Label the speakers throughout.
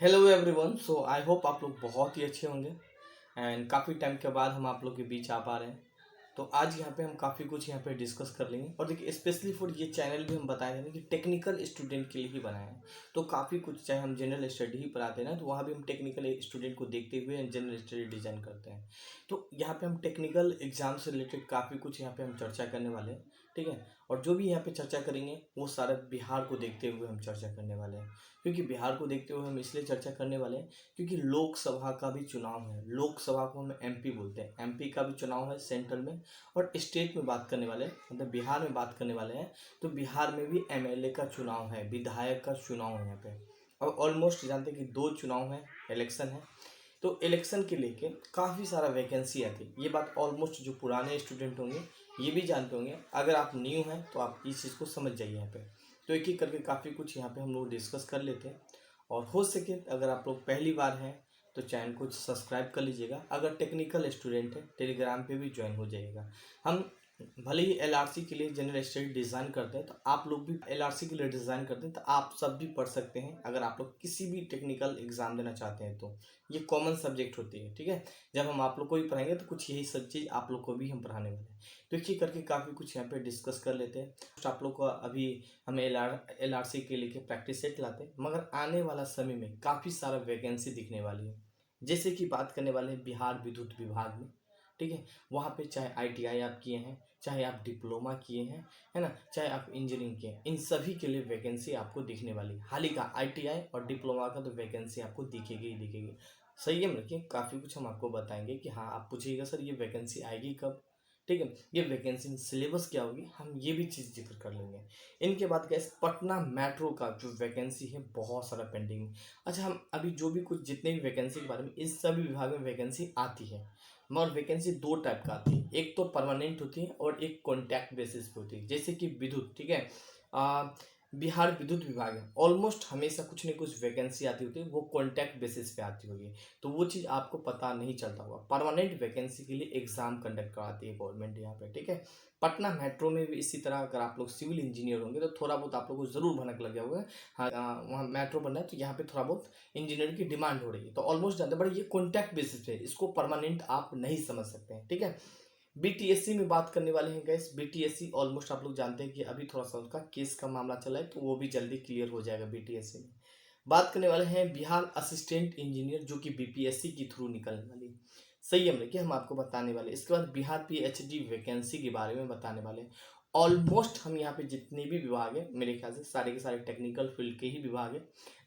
Speaker 1: Hello everyone. So I hope आप लोग बहुत ही अच्छे होंगे एंड काफ़ी टाइम के बाद हम आप लोग के बीच आ पा रहे हैं। तो आज यहाँ पे हम काफ़ी कुछ यहाँ पे डिस्कस कर लेंगे और देखिए स्पेशली फॉर ये चैनल भी हम बताए हैं कि टेक्निकल स्टूडेंट के लिए ही बनाए हैं। तो काफ़ी कुछ चाहे हम जनरल स्टडी ही पढ़ाते हैं ना, तो वहाँ भी हम टेक्निकल स्टूडेंट को देखते हुए जनरल स्टडी डिज़ाइन करते हैं। तो यहाँ पे हम टेक्निकल एग्जाम से रिलेटेड काफ़ी कुछ यहाँ पे हम चर्चा करने वाले हैं, ठीक है। और जो भी यहाँ पे चर्चा करेंगे वो सारा बिहार को देखते हुए हम चर्चा करने वाले हैं। क्योंकि बिहार को देखते हुए हम इसलिए चर्चा करने वाले हैं क्योंकि लोकसभा का भी चुनाव है। लोकसभा को हम एमपी बोलते हैं, एमपी का भी चुनाव है सेंट्रल में। और स्टेट में बात करने वाले हैं, मतलब बिहार में बात करने वाले हैं, तो बिहार में भी एमएलए का चुनाव है, विधायक का चुनाव है यहाँ पे। और ऑलमोस्ट जानते हैं कि दो चुनाव है, इलेक्शन है। तो इलेक्शन के लेके काफ़ी सारा वैकेंसी आती है। ये बात ऑलमोस्ट जो पुराने स्टूडेंट होंगे ये भी जानते होंगे। अगर आप न्यू हैं तो आप इस चीज़ को समझ जाइए यहाँ पे। तो एक एक करके काफ़ी कुछ यहाँ पे हम लोग डिस्कस कर लेते हैं। और हो सके अगर आप लोग पहली बार हैं तो चैनल को सब्सक्राइब कर लीजिएगा। अगर टेक्निकल स्टूडेंट है टेलीग्राम पे भी ज्वाइन हो जाइएगा। हम भले ही एलआरसी के लिए जनरल स्टडी डिज़ाइन करते हैं, तो आप लोग भी एलआरसी के लिए डिज़ाइन करते हैं तो आप सब भी पढ़ सकते हैं। अगर आप लोग किसी भी टेक्निकल एग्जाम देना चाहते हैं तो ये कॉमन सब्जेक्ट होती है, ठीक है। जब हम आप लोग को भी पढ़ाएंगे तो कुछ यही सब चीज़ आप लोग को भी हम पढ़ाने वाले हैं। तो इसी करके काफ़ी कुछ यहाँ पे डिस्कस कर लेते हैं। तो आप लोग को अभी हमें एलआरसी के लिए प्रैक्टिस सेट लाते हैं, मगर आने वाला समय में काफ़ी सारा वैकेंसी दिखने वाली है। जैसे कि बात करने वाले हैं बिहार विद्युत विभाग में, ठीक है। वहाँ पे चाहे आईटीआई आप किए हैं, चाहे आप डिप्लोमा किए हैं, है ना, चाहे आप इंजीनियरिंग किए हैं, इन सभी के लिए वैकेंसी आपको दिखने वाली है। हाल ही का आईटीआई और डिप्लोमा का तो वैकेंसी आपको दिखेगी ही दिखेगी। सही है, रखिए काफ़ी कुछ हम आपको बताएंगे कि हाँ, आप पूछिएगा सर ये वैकेंसी आएगी कब, ठीक है, ये वैकेंसी सिलेबस क्या होगी, हम ये भी चीज़ जिक्र कर लेंगे। इनके बाद क्या पटना मेट्रो का जो वैकेंसी है बहुत सारा पेंडिंग है। अच्छा, हम अभी जो भी कुछ जितने भी वैकेंसी के बारे में, इस सभी विभाग में वैकेंसी आती है, मगर वैकेंसी दो टाइप का आती है। एक तो परमानेंट होती है और एक कॉन्टैक्ट बेसिस पे होती है। जैसे कि विद्युत, ठीक है, आ, बिहार विद्युत विभाग है, ऑलमोस्ट हमेशा कुछ न कुछ वैकेंसी आती होती है, वो कॉन्टैक्ट बेसिस पे आती होगी। तो वो चीज़ आपको पता नहीं चलता होगा। परमानेंट वैकेंसी के लिए एग्जाम कंडक्ट कराती है गवर्नमेंट यहाँ पे, ठीक है। पटना मेट्रो में भी इसी तरह अगर आप लोग सिविल इंजीनियर होंगे तो थोड़ा बहुत आप लोग को जरूर भनक लग गया होगा। हाँ, वहाँ मेट्रो बनना है तो यहाँ पे थोड़ा बहुत इंजीनियर की डिमांड हो रही है, तो ऑलमोस्ट जानते हैं। बट ये कॉन्टैक्ट बेसिस पे, इसको परमानेंट आप नहीं समझ सकते हैं, ठीक है। बीटीएससी में बात करने वाले हैं गैस। बीटीएससी ऑलमोस्ट आप लोग जानते हैं कि अभी थोड़ा सा उनका केस का मामला चला है, तो वो भी जल्दी क्लियर हो जाएगा बीटीएससी में। बात करने वाले हैं बिहार असिस्टेंट इंजीनियर, जो कि बीपीएससी के थ्रू निकलने वाली। सही है, कि हम आपको बताने वाले। इसके बाद बिहार पीएचडी वैकेंसी के बारे में बताने वाले। ऑलमोस्ट हम यहाँ पे जितने भी विभाग है, मेरे ख्याल से सारे के सारे टेक्निकल फील्ड के ही विभाग है,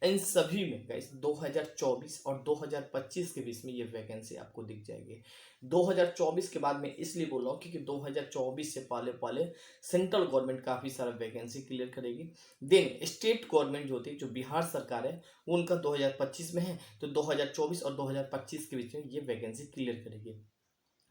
Speaker 1: इन सभी में गाइस 2024 और 2025 के बीच में ये वैकेंसी आपको दिख जाएगी। 2024 के बाद मैं इसलिए बोल रहा हूँ क्योंकि 2024 से पहले पहले सेंट्रल गवर्नमेंट काफ़ी सारा वैकेंसी क्लियर करेगी। देन स्टेट गवर्नमेंट जो होती है, जो बिहार सरकार है, वो उनका 2025 में है, तो 2024 और 2025 के बीच में ये वैकेंसी क्लियर करेगी।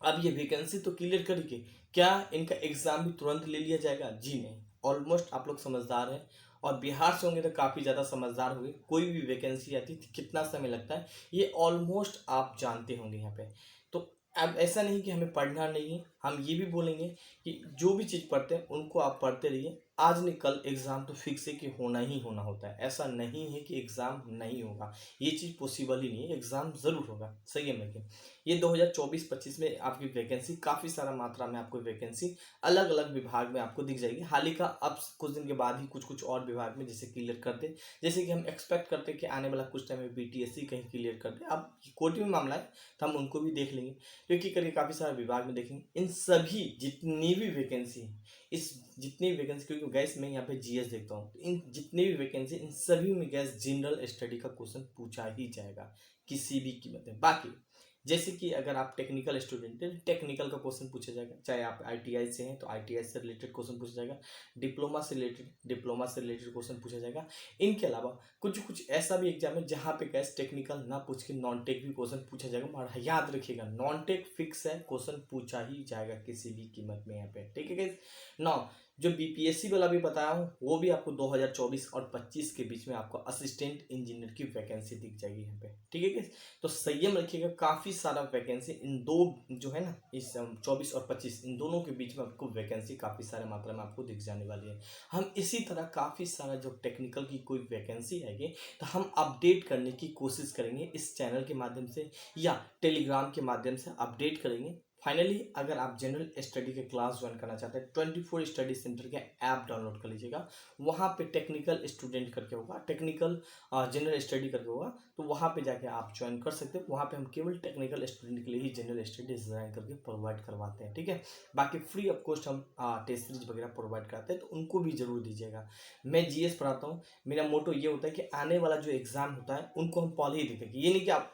Speaker 1: अब ये वैकेंसी तो क्लियर करके क्या इनका एग्जाम भी तुरंत ले लिया जाएगा? जी नहीं। ऑलमोस्ट आप लोग समझदार हैं और बिहार से होंगे तो काफ़ी ज़्यादा समझदार होंगे। कोई भी वैकेंसी आती है कितना समय लगता है ये ऑलमोस्ट आप जानते होंगे यहाँ पे। तो अब ऐसा नहीं कि हमें पढ़ना नहीं है, हम ये भी बोलेंगे कि जो भी चीज़ पढ़ते हैं उनको आप पढ़ते रहिए। आज नहीं कल एग्ज़ाम तो फिक्स है कि होना ही होना होता है। ऐसा नहीं है कि एग्ज़ाम नहीं होगा, ये चीज़ पॉसिबल ही नहीं है, एग्ज़ाम ज़रूर होगा। सही है, लेकिन ये 2024-25 में आपकी वैकेंसी काफ़ी सारा मात्रा में आपको वैकेंसी अलग अलग विभाग में आपको दिख जाएगी। हाल ही का अब कुछ दिन के बाद ही कुछ कुछ और विभाग में जैसे क्लियर कर दे, जैसे कि हम एक्सपेक्ट करते हैं कि आने वाला कुछ टाइम में बीटीएससी कहीं क्लियर कर दे। अब कोर्ट में मामला है तो हम उनको भी देख लेंगे, क्योंकि करके काफ़ी सारा विभाग में देखेंगे। इन सभी जितनी भी वैकेंसी है, इस जितनी भी वैकेंसी, क्योंकि गैस मैं यहाँ पे जीएस देखता हूँ, इन जितनी भी वैकेंसी इन सभी में गैस जनरल स्टडी का क्वेश्चन पूछा ही जाएगा किसी भी कीमत में। बाकी जैसे कि अगर आप टेक्निकल स्टूडेंट हैं, टेक्निकल का क्वेश्चन पूछा जाएगा। चाहे आप आईटीआई से हैं तो आईटीआई से रिलेटेड क्वेश्चन पूछा जाएगा। डिप्लोमा से रिलेटेड क्वेश्चन पूछा जाएगा। इनके अलावा कुछ कुछ ऐसा भी एग्जाम है जहाँ पे गैस टेक्निकल ना पूछ के नॉन टेक भी क्वेश्चन पूछा जाएगा। मगर याद रखिएगा, नॉन टेक फिक्स है, क्वेश्चन पूछा ही जाएगा किसी भी कीमत में यहाँ पे, ठीक है गैस। नाउ जो बीपीएससी वाला भी बताया हूँ वो भी आपको 2024 और 25 के बीच में आपको असिस्टेंट इंजीनियर की वैकेंसी दिख जाएगी यहाँ पे, ठीक है क्या। तो संयम रखिएगा, काफ़ी सारा वैकेंसी इन दो जो है ना, इस 24 और 25 इन दोनों के बीच में आपको वैकेंसी काफ़ी सारे मात्रा में आपको दिख जाने वाली है। हम इसी तरह काफ़ी सारा जो टेक्निकल की कोई वैकेंसी है तो हम अपडेट करने की कोशिश करेंगे इस चैनल के माध्यम से या टेलीग्राम के माध्यम से अपडेट करेंगे। फाइनली अगर आप जनरल स्टडी के क्लास ज्वाइन करना चाहते हैं 24 स्टडी सेंटर के ऐप डाउनलोड कर लीजिएगा। वहाँ पे टेक्निकल स्टूडेंट करके होगा, टेक्निकल जनरल स्टडी करके होगा, तो वहाँ पे जाके आप ज्वाइन कर सकते हैं। वहाँ पे हम केवल टेक्निकल स्टूडेंट के लिए ही जनरल स्टडी डिज़ाइन करके प्रोवाइड करवाते हैं, ठीक है। बाकी फ्री ऑफ कॉस्ट हम टेस्ट सीरीज वगैरह प्रोवाइड कराते हैं, तो उनको भी जरूर दीजिएगा। मैं जीएस पढ़ाता हूँ, मेरा मोटो ये होता है कि आने वाला जो एग्जाम होता है उनको हम पहले ही देखेंगे। ये नहीं कि आप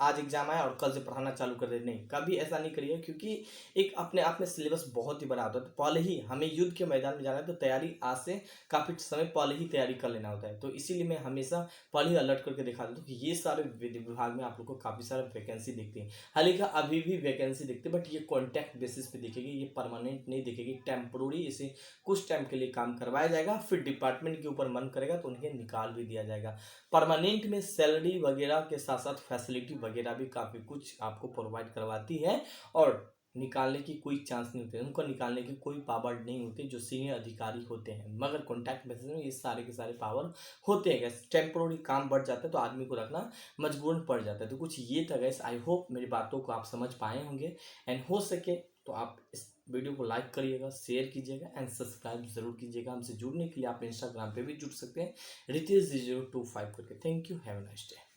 Speaker 1: आज एग्जाम आया और कल से पढ़ाना चालू कर दे, नहीं, कभी ऐसा नहीं करिए, क्योंकि एक अपने आप में सिलेबस बहुत ही बड़ा होता है। तो पहले ही हमें युद्ध के मैदान में जाना है, तो तैयारी आज से काफ़ी समय पहले ही तैयारी कर लेना होता है। तो इसीलिए मैं हमेशा पहले ही अलर्ट करके दिखा देता हूँ कि ये सारे विभाग में आप लोग को काफ़ी सारा वैकेंसी दिखती है। हालांकि अभी भी वैकेंसी दिखती है, बट ये कॉन्टैक्ट बेसिस पे दिखेगी, ये परमानेंट नहीं दिखेगी, टेम्पोररी इसे कुछ टाइम के लिए काम करवाया जाएगा, फिर डिपार्टमेंट के ऊपर मन करेगा तो उन्हें निकाल भी दिया जाएगा। परमानेंट में सैलरी वगैरह के साथ साथ फैसिलिटी वगैरह भी काफ़ी कुछ आपको प्रोवाइड करवाती है, और निकालने की कोई चांस नहीं होते, उनको निकालने की कोई पावर नहीं होती, जो सीनियर अधिकारी होते हैं। मगर कॉन्टैक्ट बेसिस में ये सारे के सारे पावर होते हैं गैस। टेम्पोररी काम बढ़ जाता है तो आदमी को रखना मजबूरन पड़ जाता है। तो कुछ ये था गैस, आई होप मेरी बातों को आप समझ पाए होंगे, एंड हो सके तो आप इस वीडियो को लाइक करिएगा, शेयर कीजिएगा एंड सब्सक्राइब जरूर कीजिएगा। हमसे जुड़ने के लिए आप इंस्टाग्राम पे भी जुड़ सकते हैं, रितेश 025 करके। Thank you, have a nice day.